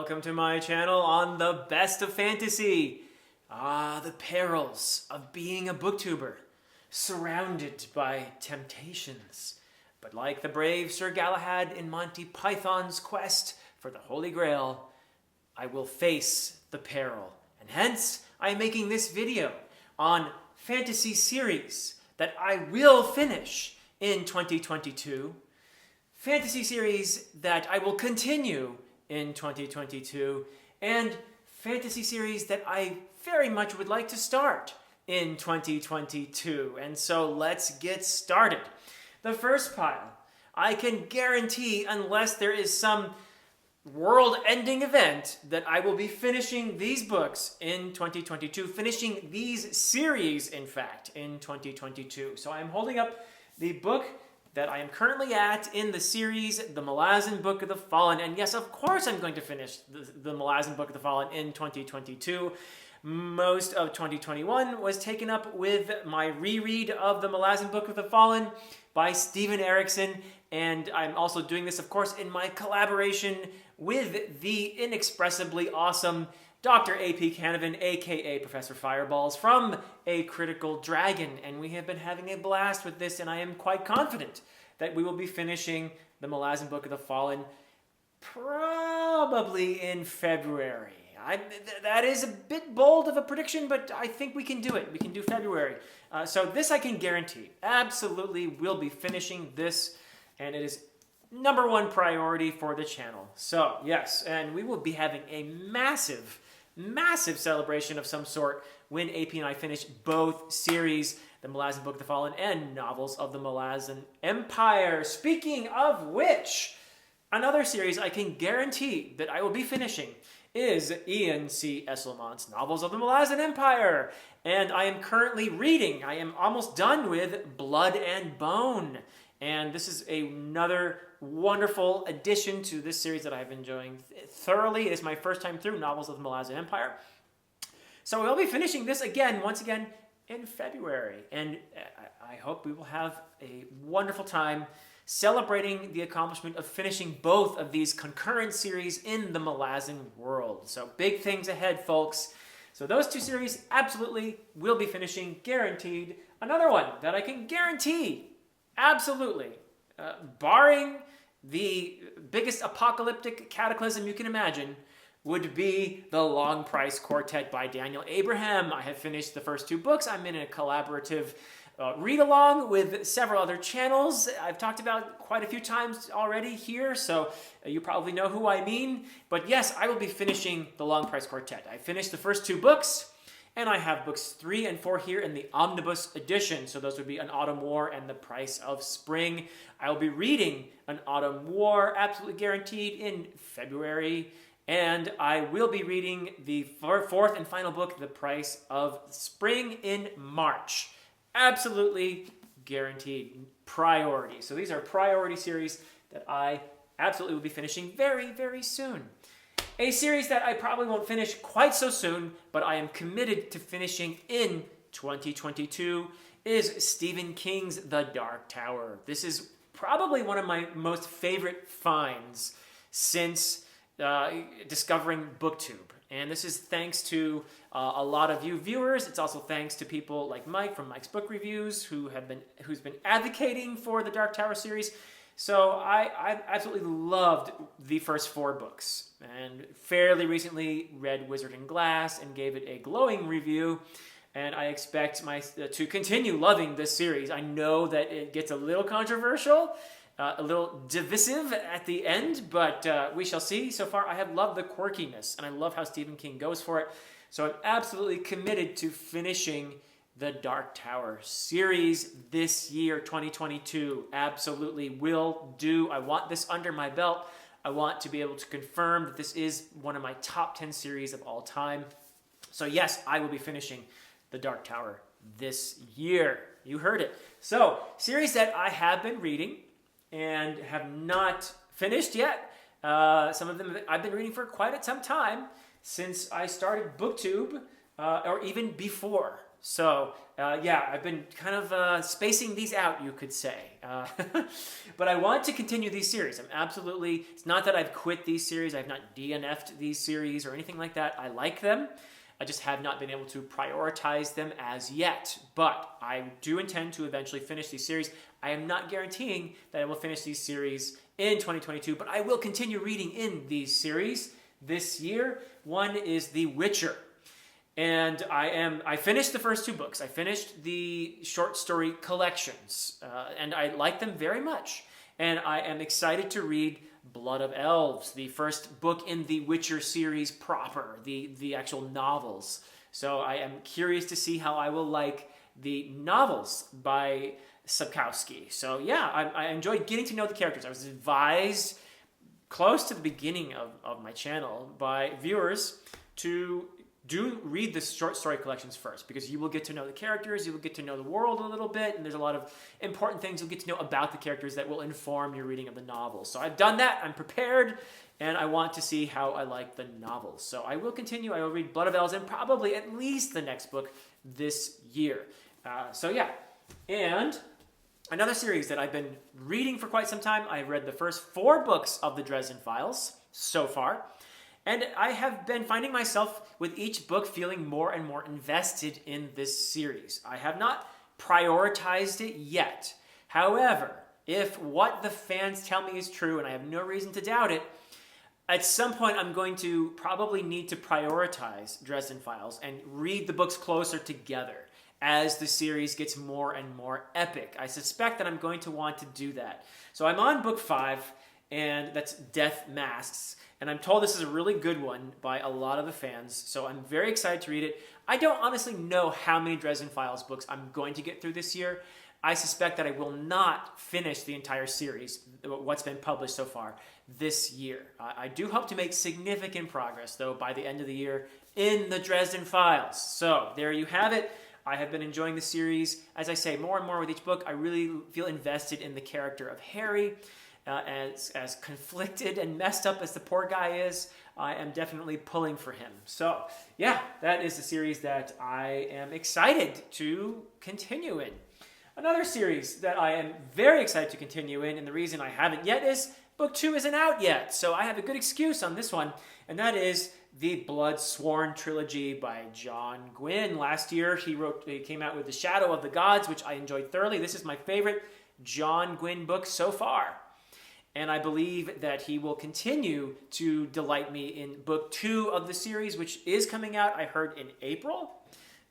welcome to my channel on the best of fantasy. The perils of being a booktuber, surrounded by temptations. But like the brave Sir Galahad in Monty Python's quest for the Holy Grail, I will face the peril. And hence, I am making this video on fantasy series that I will finish in 2022. Fantasy series that I will continue in 2022, and fantasy series that I very much would like to start in 2022. And so let's get started. The first pile, I can guarantee, unless there is some world-ending event, that I will be finishing these books in 2022, finishing these series, in fact, in 2022. So I'm holding up the book that I am currently at in the series, the Malaysian Book of the Fallen. And yes, of course I'm going to finish the Malaysian Book of the Fallen in 2022. Most of 2021 was taken up with my reread of the Malaysian Book of the Fallen by Stephen Erickson. And I'm also doing this, of course, in my collaboration with the inexpressibly awesome Dr. A.P. Canavan, a.k.a. Professor Fireballs, from A Critical Dragon. And we have been having a blast with this, and I am quite confident that we will be finishing the Malaysian Book of the Fallen probably in February. That is a bit bold of a prediction, but I think we can do it. We can do February. So this I can guarantee. Absolutely will be finishing this, and it is #1 priority for the channel. So yes, and we will be having a massive celebration of some sort when AP and I finish both series, the Malaysian Book of the Fallen and Novels of the Malaysian Empire. Speaking of which, another series I can guarantee that I will be finishing is Ian C. Esselmont's Novels of the Malaysian Empire. And I am currently reading, I am almost done with Blood and Bone. And this is another wonderful addition to this series that I've been enjoying thoroughly. It is my first time through Novels of the Malaysian Empire. So we'll be finishing this once again, in February. And I hope we will have a wonderful time celebrating the accomplishment of finishing both of these concurrent series in the Malaysian world. So big things ahead, folks. So those two series absolutely will be finishing, guaranteed. Another one that I can guarantee, absolutely, barring the biggest apocalyptic cataclysm you can imagine, would be The Long Price Quartet by Daniel Abraham. I have finished the first 2 books. I'm in a collaborative read-along with several other channels I've talked about quite a few times already here, so you probably know who I mean. But yes, I will be finishing The Long Price Quartet. I finished the first 2 books, and I have books 3 and 4 here in the Omnibus edition. So those would be An Autumn War and The Price of Spring. I will be reading An Autumn War, absolutely guaranteed, in February. And I will be reading the 4th and final book, The Price of Spring, in March. Absolutely guaranteed. Priority. So these are priority series that I absolutely will be finishing very, very soon. A series that I probably won't finish quite so soon, but I am committed to finishing in 2022, is Stephen King's The Dark Tower. This is probably one of my most favorite finds since discovering BookTube. And this is thanks to a lot of you viewers. It's also thanks to people like Mike from Mike's Book Reviews who's been advocating for the Dark Tower series. So I absolutely loved the first 4 books, and fairly recently read Wizard and Glass and gave it a glowing review. And I expect to continue loving this series. I know that it gets a little controversial, a little divisive at the end, but we shall see. So far, I have loved the quirkiness, and I love how Stephen King goes for it. So I'm absolutely committed to finishing the Dark Tower series this year, 2022. Absolutely will do. I want this under my belt. I want to be able to confirm that this is one of my top 10 series of all time. So yes, I will be finishing the Dark Tower this year. You heard it. So, series that I have been reading and have not finished yet. Some of them I've been reading for quite some time, since I started BookTube, or even before. So yeah, I've been kind of spacing these out, you could say. But I want to continue these series. It's not that I've quit these series. I've not DNF'd these series or anything like that. I like them. I just have not been able to prioritize them as yet. But I do intend to eventually finish these series. I am not guaranteeing that I will finish these series in 2022, but I will continue reading in these series this year. One is The Witcher. And I finished the first two books. I finished the short story collections, and I like them very much. And I am excited to read Blood of Elves, the first book in the Witcher series proper, the actual novels. So I am curious to see how I will like the novels by Sapkowski. So yeah, I enjoyed getting to know the characters. I was advised close to the beginning of my channel by viewers to read the short story collections first, because you will get to know the characters, you will get to know the world a little bit, and there's a lot of important things you'll get to know about the characters that will inform your reading of the novels. So I've done that, I'm prepared, and I want to see how I like the novels. So I will continue, I will read Blood of Elves and probably at least the next book this year. So yeah, and another series that I've been reading for quite some time, I've read the first 4 books of the Dresden Files so far. And I have been finding myself with each book feeling more and more invested in this series. I have not prioritized it yet. However, if what the fans tell me is true, and I have no reason to doubt it, at some point I'm going to probably need to prioritize Dresden Files and read the books closer together as the series gets more and more epic. I suspect that I'm going to want to do that. So I'm on book 5, and that's Death Masks. And I'm told this is a really good one by a lot of the fans, so I'm very excited to read it. I don't honestly know how many Dresden Files books I'm going to get through this year. I suspect that I will not finish the entire series, what's been published so far, this year. I do hope to make significant progress, though, by the end of the year in the Dresden Files. So there you have it. I have been enjoying the series. As I say, more and more with each book, I really feel invested in the character of Harry. As conflicted and messed up as the poor guy is, I am definitely pulling for him. So yeah, that is the series that I am excited to continue in. Another series that I am very excited to continue in, and the reason I haven't yet is book 2 isn't out yet. So I have a good excuse on this one, and that is the Bloodstorm trilogy by John Gwynne. Last year he came out with The Shadow of the Gods, which I enjoyed thoroughly. This is my favorite John Gwynne book so far. And I believe that he will continue to delight me in book 2 of the series, which is coming out, I heard, in April.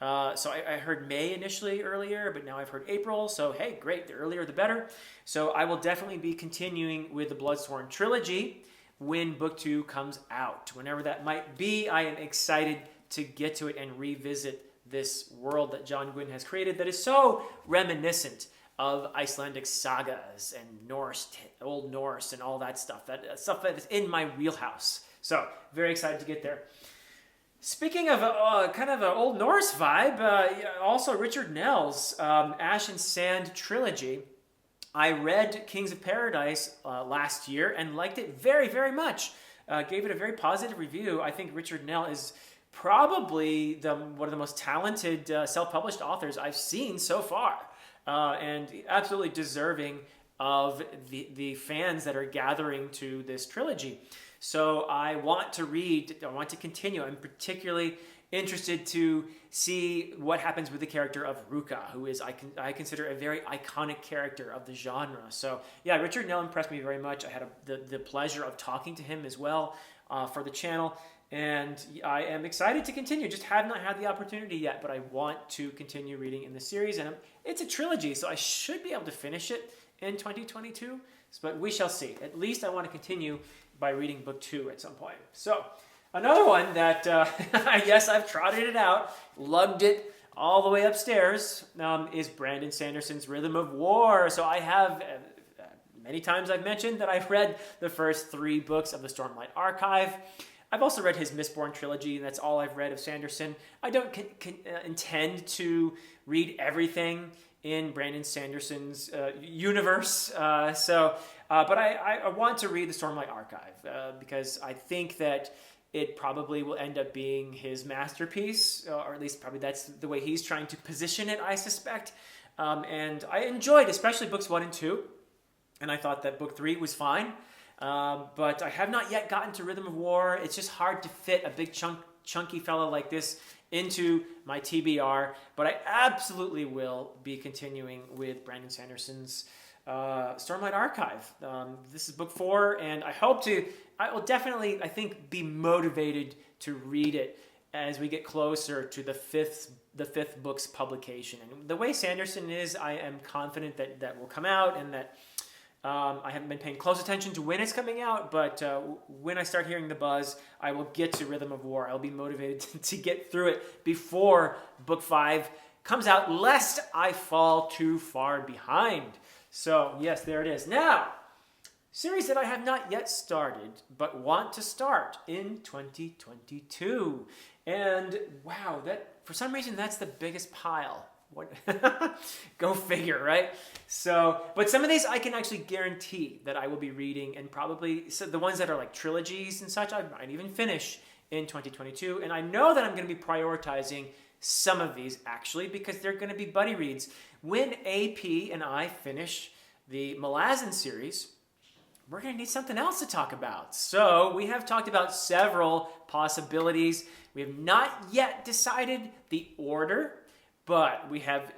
So I heard May initially earlier, but now I've heard April. So hey, great, the earlier the better. So I will definitely be continuing with the Bloodstorm trilogy when book 2 comes out. Whenever that might be, I am excited to get to it and revisit this world that John Gwynne has created that is so reminiscent of Icelandic sagas and Old Norse and all that stuff. That stuff that is in my wheelhouse. So very excited to get there. Speaking of kind of an Old Norse vibe, also Richard Nell's Ash and Sand trilogy. I read Kings of Paradise last year and liked it very, very much. Gave it a very positive review. I think Richard Nell is probably one of the most talented self-published authors I've seen so far. And absolutely deserving of the fans that are gathering to this trilogy. So I want to continue. I'm particularly interested to see what happens with the character of Ruka, who is, I consider, a very iconic character of the genre. So yeah, Richard Nell impressed me very much. I had the pleasure of talking to him as well for the channel. And I am excited to continue. Just have not had the opportunity yet, but I want to continue reading in the series. And it's a trilogy, so I should be able to finish it in 2022. But we shall see. At least I want to continue by reading book 2 at some point. So another one that, yes, I've trotted it out, lugged it all the way upstairs, is Brandon Sanderson's Rhythm of War. So I have... many times I've mentioned that I've read the first 3 books of the Stormlight Archive. I've also read his Mistborn trilogy, and that's all I've read of Sanderson. I don't intend to read everything in Brandon Sanderson's universe, but I want to read the Stormlight Archive because I think that it probably will end up being his masterpiece, or at least probably that's the way he's trying to position it, I suspect. And I enjoyed especially books 1 and 2, and I thought that book 3 was fine. But I have not yet gotten to Rhythm of War. It's just hard to fit a big chunky fellow like this into my TBR, but I absolutely will be continuing with Brandon Sanderson's Stormlight Archive. This is book 4, and I will definitely, I think, be motivated to read it as we get closer to the fifth book's publication. And the way Sanderson is, I am confident that that will come out, and that I haven't been paying close attention to when it's coming out, but when I start hearing the buzz, I will get to Rhythm of War. I'll be motivated to get through it before book 5 comes out, lest I fall too far behind. So, yes, there it is. Now, series that I have not yet started, but want to start in 2022. And wow, that for some reason that's the biggest pile. What? Go figure, right? So, but some of these I can actually guarantee that I will be reading, and probably so the ones that are like trilogies and such, I might even finish in 2022. And I know that I'm going to be prioritizing some of these actually because they're going to be buddy reads. When AP and I finish the Malazan series, we're going to need something else to talk about. So we have talked about several possibilities. We have not yet decided the order, but we have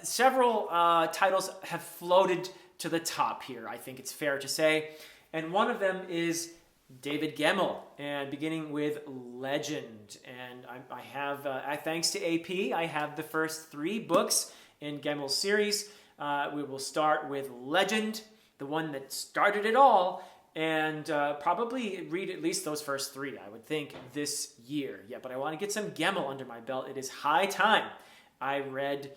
several titles have floated to the top here, I think it's fair to say. And one of them is David Gemmell, and beginning with Legend. And I have, thanks to AP, I have the first 3 books in Gemmell's series. We will start with Legend, the one that started it all, and probably read at least those first 3, I would think, this year. Yeah, but I want to get some Gemmell under my belt. It is high time I read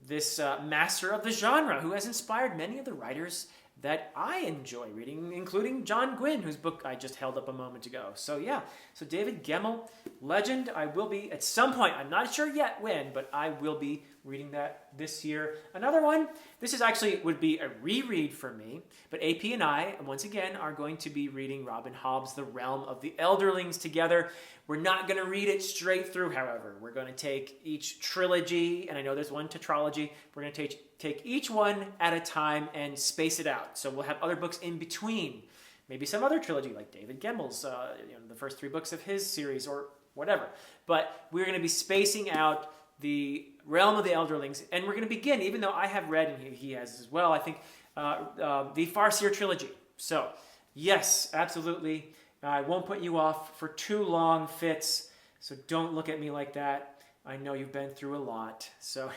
this master of the genre who has inspired many of the writers that I enjoy reading, including John Gwynne, whose book I just held up a moment ago. So yeah, so David Gemmell, Legend, I will be at some point, I'm not sure yet when, but I will be reading that this year. Another one, this is actually would be a reread for me, but AP and I, once again, are going to be reading Robin Hobb's The Realm of the Elderlings together. We're not going to read it straight through, however. We're going to take each trilogy, and I know there's one tetralogy. We're going to take each one at a time and space it out. So we'll have other books in between. Maybe some other trilogy, like David Gemmell's, the first 3 books of his series, or whatever. But we're going to be spacing out the Realm of the Elderlings, and we're going to begin, even though I have read, and he has as well, I think, the Farseer trilogy. So, yes, absolutely. I won't put you off for too long, Fitz, so don't look at me like that. I know you've been through a lot, so...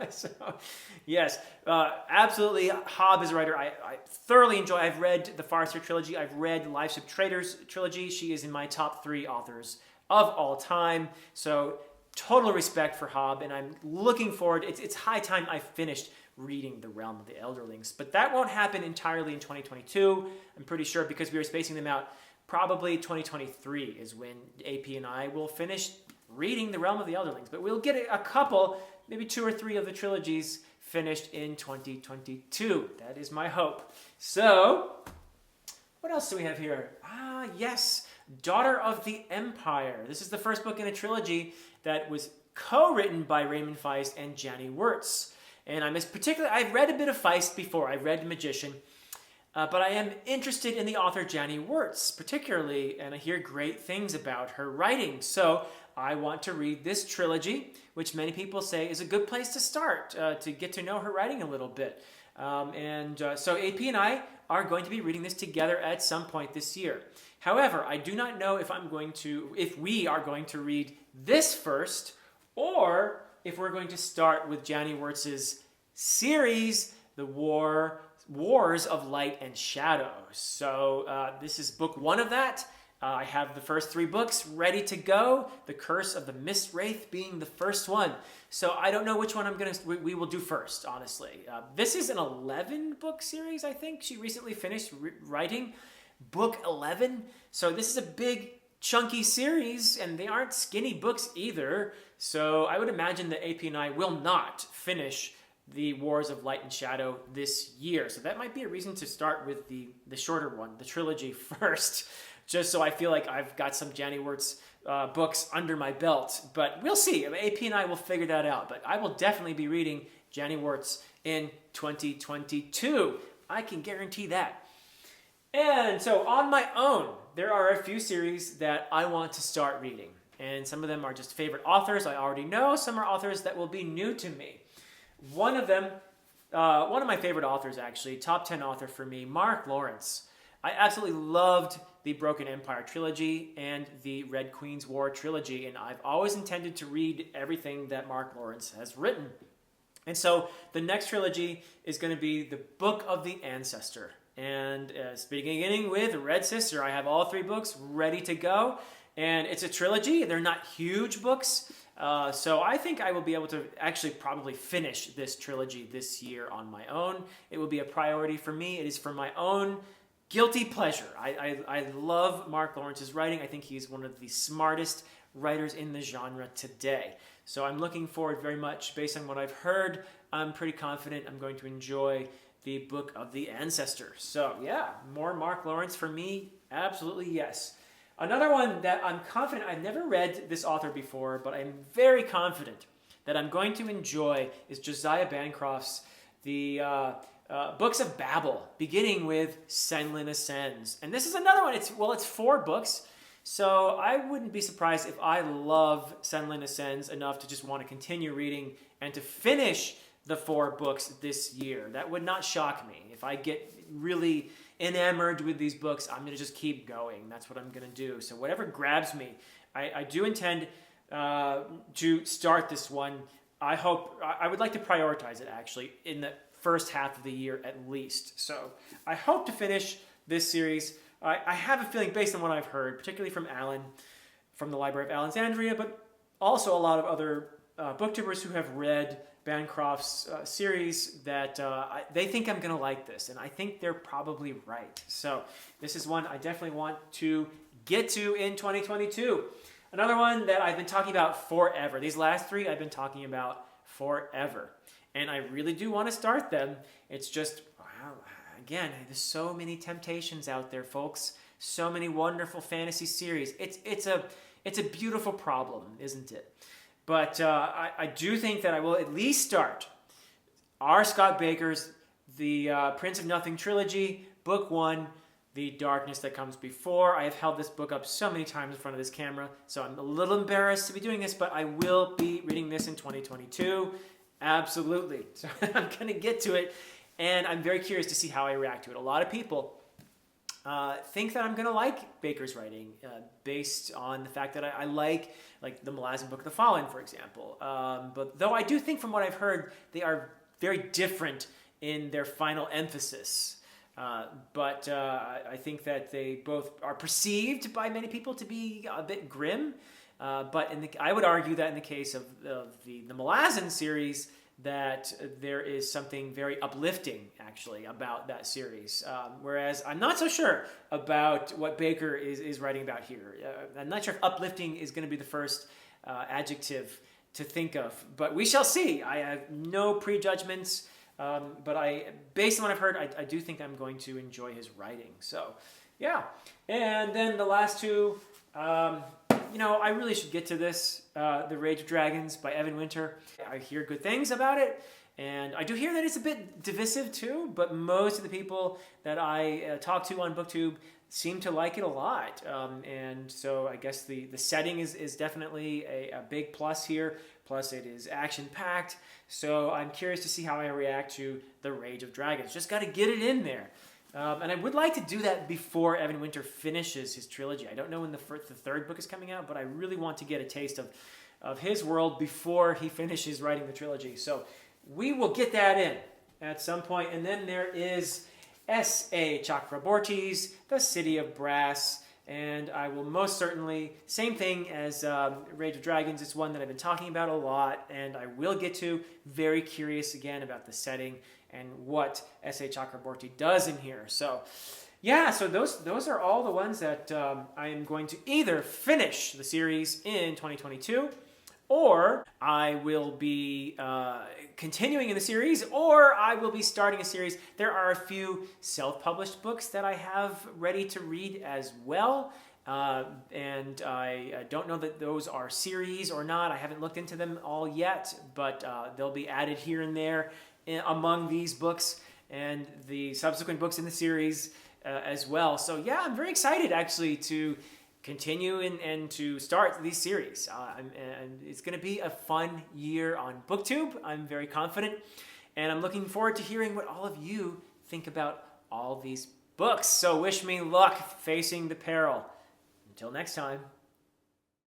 so yes, absolutely. Hobb is a writer I thoroughly enjoy. I've read the Farseer trilogy. I've read Lifeship Traders trilogy. She is in my top 3 authors of all time. So total respect for Hobb, and I'm looking forward. It's high time I finished reading The Realm of the Elderlings. But that won't happen entirely in 2022, I'm pretty sure, because we are spacing them out. Probably 2023 is when AP and I will finish reading The Realm of the Elderlings. But we'll get a couple, maybe 2 or 3 of the trilogies finished in 2022. That is my hope. So, what else do we have here? Yes, Daughter of the Empire. This is the first book in a trilogy that was co-written by Raymond Feist and Janie Wirtz. And I've read a bit of Feist before. I've read Magician. But I am interested in the author Janie Wirtz, particularly, and I hear great things about her writing. So I want to read this trilogy, which many people say is a good place to start, to get to know her writing a little bit. So AP and I are going to be reading this together at some point this year. However, I do not know if we are going to read this first, or if we're going to start with Janie Wirtz's series, The Wars of Light and Shadow. So this is book 1 of that. I have the first 3 books ready to go. The Curse of the Mist Wraith being the first one. So I don't know which one we will do first, honestly. This is an 11-book series, I think. She recently finished writing book 11. So this is a big, chunky series, and they aren't skinny books either. So I would imagine that AP and I will not finish the Wars of Light and Shadow this year. So that might be a reason to start with the shorter one, the trilogy first, just so I feel like I've got some Janny Wirtz books under my belt. But we'll see. AP and I will figure that out. But I will definitely be reading Janny Wirtz in 2022. I can guarantee that. And so on my own, there are a few series that I want to start reading. And some of them are just favorite authors I already know. Some are authors that will be new to me. One of my favorite authors, actually, top 10 author for me, Mark Lawrence. I absolutely loved the Broken Empire trilogy and the Red Queen's War trilogy, and I've always intended to read everything that Mark Lawrence has written. And so the next trilogy is going to be the Book of the Ancestor. And beginning with Red Sister, I have all 3 books ready to go. And it's a trilogy. They're not huge books. So I think I will be able to actually probably finish this trilogy this year on my own. It will be a priority for me. It is for my own guilty pleasure. I love Mark Lawrence's writing. I think he's one of the smartest writers in the genre today. So I'm looking forward very much. Based on what I've heard, I'm pretty confident I'm going to enjoy the Book of the Ancestor. So yeah, more Mark Lawrence for me, absolutely yes. Another one that I'm confident, I've never read this author before, but I'm very confident that I'm going to enjoy is Josiah Bancroft's The Books of Babel, beginning with Senlin Ascends. And this is another one. It's 4 books, so I wouldn't be surprised if I love Senlin Ascends enough to just want to continue reading and to finish the 4 books this year. That would not shock me. If I get really enamored with these books, I'm going to just keep going. That's what I'm going to do. So whatever grabs me, I do intend to start this one. I would like to prioritize it actually in the first half of the year at least. So I hope to finish this series. I have a feeling, based on what I've heard, particularly from Alan, from the Library of Alexandria, but also a lot of other booktubers who have read Bancroft's series, that they think I'm going to like this, and I think they're probably right. So this is one I definitely want to get to in 2022. Another one that I've been talking about forever. These last 3 I've been talking about forever, and I really do want to start them. It's just, wow, again, there's so many temptations out there, folks. So many wonderful fantasy series. It's a beautiful problem, isn't it? But I do think that I will at least start R. Scott Baker's The Prince of Nothing trilogy, Book 1, The Darkness That Comes Before. I have held this book up so many times in front of this camera, so I'm a little embarrassed to be doing this, but I will be reading this in 2022. Absolutely. So I'm going to get to it, and I'm very curious to see how I react to it. A lot of people think that I'm going to like Baker's writing based on the fact that I like the Malaysian Book of the Fallen, for example. But though I do think from what I've heard, they are very different in their final emphasis. But I think that they both are perceived by many people to be a bit grim. But I would argue that in the case of the Malaysian series, that there is something very uplifting, actually, about that series. Whereas I'm not so sure about what Baker is writing about here. I'm not sure if uplifting is going to be the first adjective to think of. But we shall see. I have no prejudgments. But based on what I've heard, I do think I'm going to enjoy his writing. So, yeah. And then the last 2... I really should get to this, The Rage of Dragons by Evan Winter. I hear good things about it, and I do hear that it's a bit divisive too, but most of the people that I talk to on BookTube seem to like it a lot. And so I guess the setting is definitely a big plus here, plus it is action-packed. So I'm curious to see how I react to The Rage of Dragons. Just got to get it in there. And I would like to do that before Evan Winter finishes his trilogy. I don't know when the 3rd book is coming out, but I really want to get a taste of his world before he finishes writing the trilogy. So we will get that in at some point. And then there is S.A. Chakraborty's The City of Brass. And I will most certainly, same thing as Rage of Dragons, it's one that I've been talking about a lot, and I will get to. Very curious again about the setting and what S.A. Chakraborty does in here. So, yeah, so those are all the ones that I am going to either finish the series in 2022 or I will be continuing in the series, or I will be starting a series. There are a few self-published books that I have ready to read as well. And I don't know that those are series or not. I haven't looked into them all yet, but they'll be added here and there among these books and the subsequent books in the series as well. So yeah, I'm very excited actually to continue and to start these series. And it's going to be a fun year on BookTube. I'm very confident, and I'm looking forward to hearing what all of you think about all these books. So wish me luck facing the peril. Until next time.